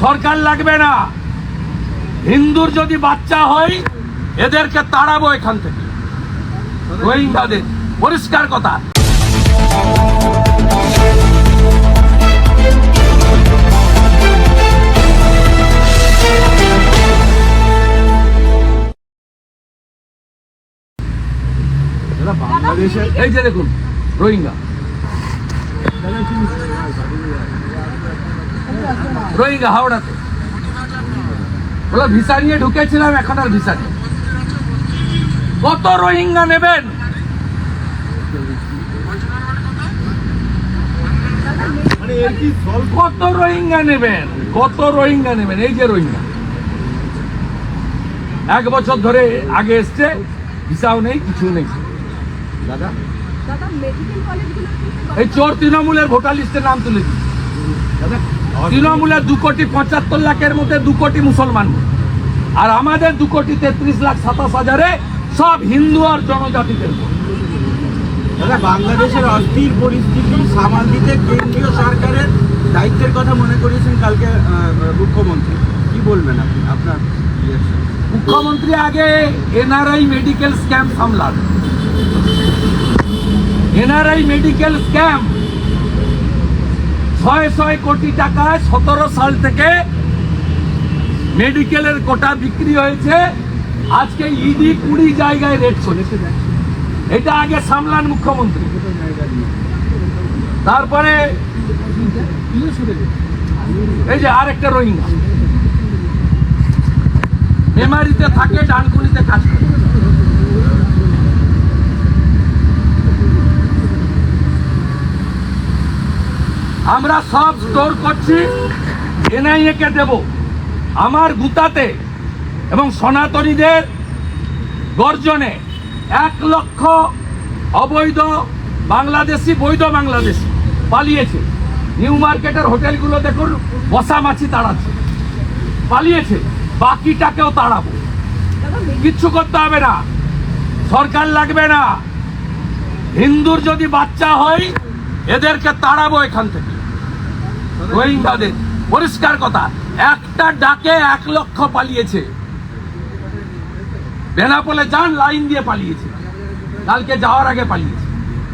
সরকার লাগবে না। হিন্দুর যদি বাচ্চা হয় এদেরকে তাড়াবো এখান থেকে, রোহিঙ্গাদের। পরিষ্কার কথা। বাংলাদেশের এই যে দেখুন রোহিঙ্গা, রোহিঙ্গা হাওড়াতে বলো ভিসা নিয়ে ঢুকেছিলাম, এখন আর ভিসা নেই। কত রোহিঙ্গা নেবেন? কত রোহিঙ্গা নেবেন? কত রোহিঙ্গা নেবেন? এই যে রোহিঙ্গা 1 বছর ধরে আগে এসছে, ভিসাও নেই, কিছু নেই। দাদা এই চোর তৃণমূলের ভোটার লিস্টে নাম তুলে দিচ্ছে। তৃণমূলের 2,75,00,000-এর মধ্যে 2 কোটি মুসলমান, আর আমাদের 2,33,27,000-এ সব হিন্দু আর জনজাতিদের। দাদা বাংলাদেশের অস্থির পরিস্থিতি সামাল দিতে কেন্দ্রীয় সরকারের দায়িত্বের কথা মনে করিয়েছেন কালকে মুখ্যমন্ত্রী, কি বলবেন আপনি? আপনার মুখ্যমন্ত্রী আগে এনআরআই মেডিকেল স্ক্যাম সামলান। এনআরআই মেডিকেল স্ক্যাম 600 কোটি টাকায় 17 সাল থেকে মেডিকেলের কোটা বিক্রি হয়েছে। আজকে ইডি 20 জায়গায় রেড চলেছে। এটা আগে সামলান মুখ্যমন্ত্রী। তারপরে এই যে আরেকটা রোহিঙ্গা মেমারিতে থাকে, ডানকুনিতে কাজ করে। আমরা সব স্টোর করছি, এনআইএ কে দেব। আমার গুতাতে এবং সনাতনীদের গর্জনে 1 লক্ষ অবৈধ বাংলাদেশি, বৈধ বাংলাদেশি পালিয়েছে। নিউ মার্কেটের হোটেলগুলো দেখুন, বসা মাছি তাড়াচ্ছে, পালিয়েছে। বাকিটাকেও তাড়াবো, কিচ্ছু করতে হবে না, সরকার লাগবে না। হিন্দুর যদি বাচ্চা হয় এদেরকে তাড়াবো এখান থেকে, রোহিঙ্গাদের। পরিষ্কার কথা। একটা ডাকে 1 লক্ষ পালিয়েছে। বেনাপোলে যান, লাইন দিয়ে পালিয়েছে। কালকে যাওয়ার আগে পালিয়েছে।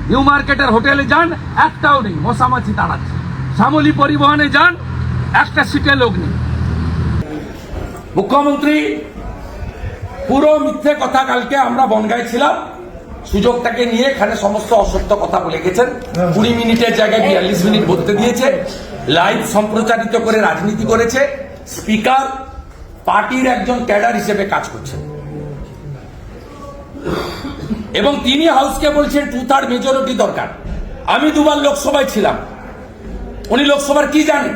নিউ মার্কেটের হোটেলে যান, একটাও নেই, মশামাছি তাড়াচ্ছে। শ্যামলী পরিবহনে যান, একটা সিটে লোক নেই। মুখ্যমন্ত্রী পুরো মিথ্যে কথা। কালকে আমরা বনগাঁয় ছিলাম, সুযোগটাকে নিয়ে এখানে সমস্ত অসত্য কথা বলে গেছেন। 20 মিনিটের জায়গায় 42 মিনিট বলতে দিয়েছে। লাইভ সম্প্রচারিত করে রাজনীতি করেছে। স্পিকার পার্টির একজন ক্যাডার হিসেবে কাজ করছেন এবং তিনি হাউসকে বলছেন 2/3 মেজরিটি দরকার। আমি 2 বার লোকসভায় ছিলাম, উনি লোকসভার কি জানেন?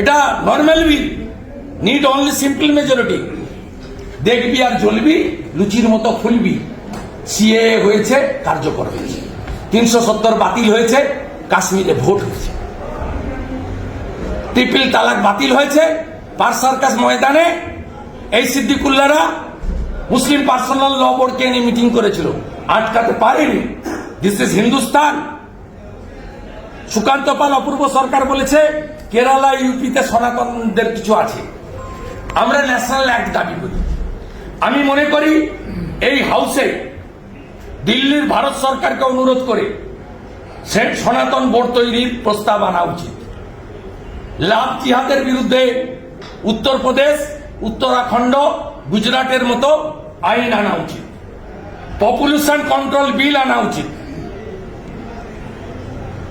এটা নর্মাল বিল, নিড অনলি সিম্পল মেজরিটি। দেখবি আর জ্বলবি, লুচির মতো ফুলবি। সিএ হয়েছে, কার্যকর হয়েছে। 370 বাতিল হয়েছে, কাশ্মীরে ভোট হয়েছে। ট্রিপল তালাক বাতিল হয়েছে। পার্ক সার্কাস ময়দানে এই সিদ্দিকুল্লাহরা মুসলিম পার্সোনাল ল বোর্ডকে নিয়ে মিটিং করেছিল, আটকাতে পারেনি। This is Hindustan. সুকান্ত পাল, অপূর্ব সরকার বলেছে কেরালা, ইউপিতে সনাতনদের কিছু আছে। আমরা ন্যাশনাল অ্যাক্ট দাবি করি। আমি মনে করি এই হাউসে দিল্লির ভারত সরকারকে অনুরোধ করে সনাতন বোর্ড তৈরির প্রস্তাব আনা উচিত। লাভ জিহাদের বিরুদ্ধে উত্তরপ্রদেশ, উত্তরাখণ্ড, গুজরাটের মতো আইন আনা উচিত। পপুলেশন কন্ট্রোল বিল আনা উচিত।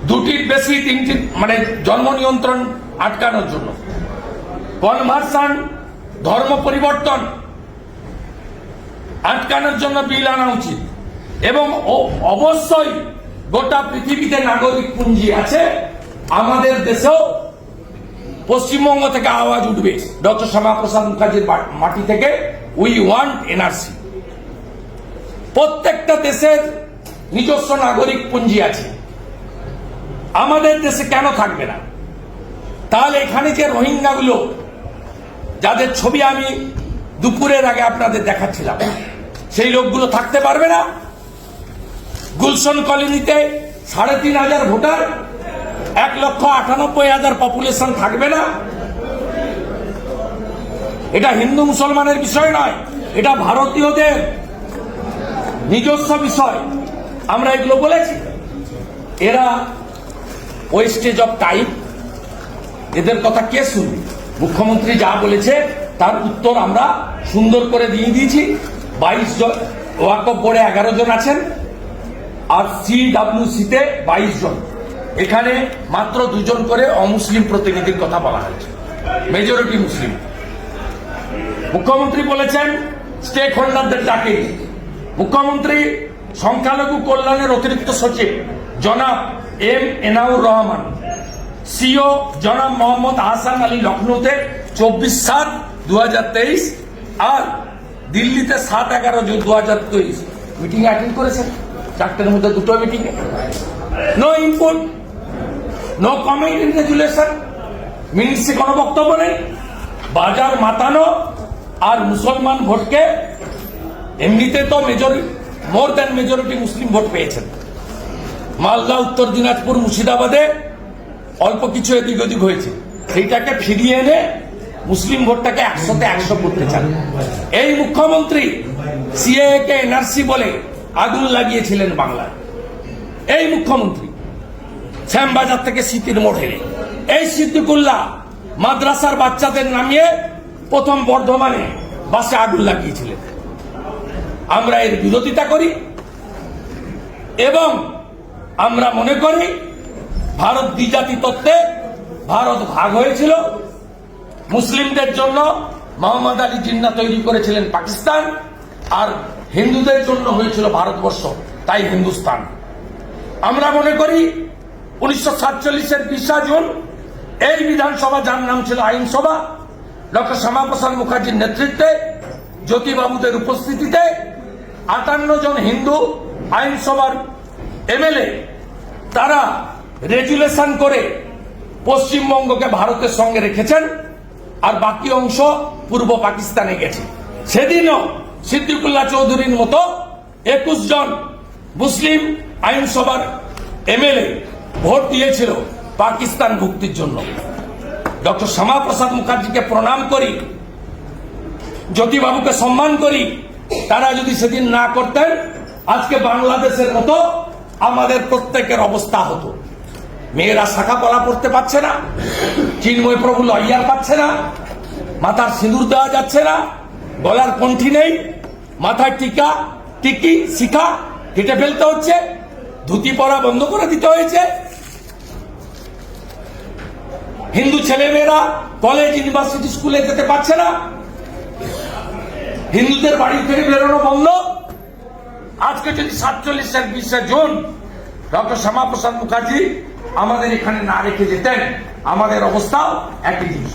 2টির বেশি 3টি মানে জন্ম নিয়ন্ত্রণ আটকানোর জন্য। কনভার্সন, ধর্ম পরিবর্তন আটকানোর জন্য বিল আনা উচিত। এবং অবশ্যই গোটা পৃথিবীতে নাগরিক পুঞ্জি আছে, আমাদের দেশেও পশ্চিমবঙ্গ থেকে আওয়াজ উঠবে ডক্টর শ্যামাপ্রসাদ মুখার্জির মাটি থেকে, উই ওয়ান্ট এনআরসি। প্রত্যেকটা দেশের নিজস্ব নাগরিক পুঞ্জি আছে, আমাদের দেশে কেন থাকবে না? তাহলে এখানে যে রোহিঙ্গাগুলো, যাদের ছবি আমি দুপুরের আগে আপনাদের দেখাচ্ছিলাম, সেই লোকগুলো থাকতে পারবে না? গুলশন কলোনিতে 3,500 ভোটার, 1,98,000 পপুলেশন থাকবে না? এটা হিন্দু মুসলমানের বিষয় নয়, এটা ভারতীয়দের নিজস্ব বিষয়। আমরা এগুলো বলেছি। এরা ওয়েস্টেজ অফ টাইম, এদের কথা কে শুনবে? মুখ্যমন্ত্রী যা বলেছে তার উত্তর আমরা সুন্দর করে দিয়ে দিয়েছি। 22 জন, ওয়াকফ বোর্ডে 11 জন আছেন, আর CWC-তে 22 জন। এখানে মাত্র 2 জন করে অমুসলিম প্রতিনিধির কথা বলা হয়েছে, মেজরিটি মুসলিম। মুখ্যমন্ত্রী বলেছেন স্টেক হোল্ডারদের ডাকে। মুখ্যমন্ত্রী সংখ্যালঘু কল্যাণের অতিরিক্ত সচিব জনাব M এনাউর রহমান, সিও জনাব মোহাম্মদ হাসান আলী লখনৌতে 24/7/2023 আর দিল্লিতে 7/11/2023 মিটিং অ্যাটেন্ড করেছেন। 4টের মধ্যে 2টো meeting, no input, no comment in resolution, মিনিটসে কোনো বক্তব্য নেই। বাজার মাতানো আর মুসলমান ভোটকে, এমনিতে তো মোর দ্যান মেজরিটি মুসলিম ভোট পেয়েছেন। মালদা, উত্তর দিনাজপুর, মুর্শিদাবাদে অল্প কিছু এদিক ওদিক হয়েছে, সেইটাকে ফিরিয়ে এনে মুসলিম ভোটটাকে 100তে 100 করতে চান। এই মুখ্যমন্ত্রী সিএএ কে এনআরসি বলে আগুন লাগিয়েছিলেন বাংলায়। এই মুখ্যমন্ত্রী শ্যামবাজার থেকে স্মৃতির মোড় হেরে, এই সিদ্দিকুল্লাহ মাদ্রাসার বাচ্চাদের নামিয়ে প্রথম বর্ধমানে বাসে আগুন লাগিয়েছিলেন। আমরা এর বিরোধিতা করি এবং আমরা মনে করি ভারত দ্বিজাতি তত্ত্বে ভারত ভাগ হয়েছিল। মুসলিমদের জন্য মোহাম্মদ আলী জিন্নাহ তৈরি করেছিলেন পাকিস্তান, আর হিন্দুদের জন্য হয়েছিল ভারতবর্ষ, তাই হিন্দুস্তান। আমরা মনে করি 1947-এর 20 জুন এই বিধানসভা, যার নাম ছিল আইনসভা, ডক্টর শ্যামাপ্রসাদ মুখার্জির নেতৃত্বে, জ্যোতিবাবুদের উপস্থিতিতে 58 জন হিন্দু আইনসভার এমএলএ তারা রেজুলেশন করে পশ্চিমবঙ্গকে ভারতের সঙ্গে রেখেছেন, আর বাকি অংশ পূর্ব পাকিস্তানে গেছে। সেদিনও সিদ্দিকুল্লাহ চৌধুরীর মতো 21 জন মুসলিম আইনসভার এমএলএ ভোট দিয়েছিল পাকিস্তান মুক্তির জন্য। ডক্টর শ্যামাপ্রসাদ মুখার্জিকে প্রণাম করি, জ্যোতিবাবুকে সম্মান করি। তারা যদি সেদিন না করতেন, আজকে বাংলাদেশের মতো আমাদের প্রত্যেকের অবস্থা হতো। মেয়েরা শাখা পলা পড়তে পারছে না, চিন্ময় প্রভু লইয়ার পাচ্ছে না, মাথার সিঁদুর দেওয়া যাচ্ছে না, গলার কণ্ঠি নেই, মাথায় টিকা টিকি শিখা কেটে ফেলতে হচ্ছে, ধুতি পরা বন্ধ করে দিতে হয়েছে। হিন্দু ছেলেমেয়েরা কলেজ, ইউনিভার্সিটি, স্কুলে যেতে পারছে না, হিন্দুদের বাড়ি থেকে বেরোনো বন্ধ। আজকে যদি 47-এর 20 জুন ডক্টর শ্যামাপ্রসাদ মুখার্জি আমাদের এখানে না রেখে যেতেন, আমাদের অবস্থাও একই জিনিস।